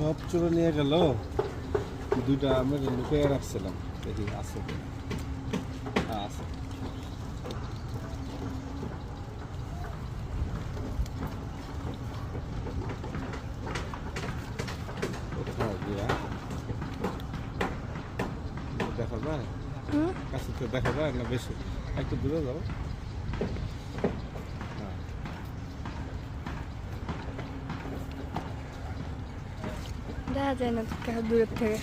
সব চোরে নিয়ে গেল। দুইটা আমরা লুকিয়ে রাখছিলাম, দেখি আছে কিনা। হ্যাঁ আছে। দেখা যায় কাছে তো দেখা যায় না, বেশি একটু দূরে যাও। দেখা যায় না দূরের থেকে।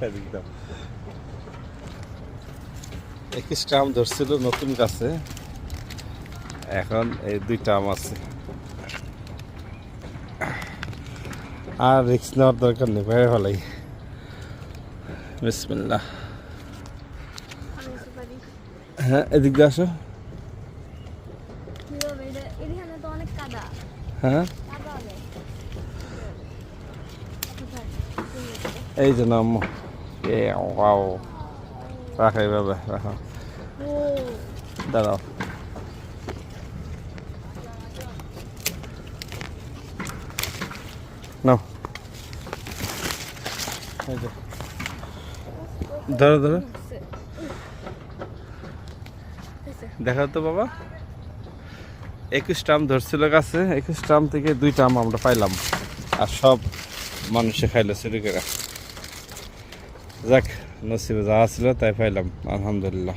একদম 21টা আম ধরছিল নতুন গাছে, এখন এই 2টা আম আছে। আর রিস্ক নেওয়ার দরকার নেই, বাইরে ভালাই। বিসমিল্লাহ। হ্যাঁ এদিক দিয়ে আসো। হ্যাঁ এই যে নাম রাখা এইভাবে রাখা, দাঁড়াও। নাও ধরো ধরো, দেখা তো বাবা। 21টা আম ধরছিল গাছে, 21টা আম থেকে 2টা আম আমরা পাইলাম, আর সব মানুষে খাইলো চুরি করে। যাক, নসিবে যা ছিল তাই পাইলাম, আলহামদুলিল্লাহ।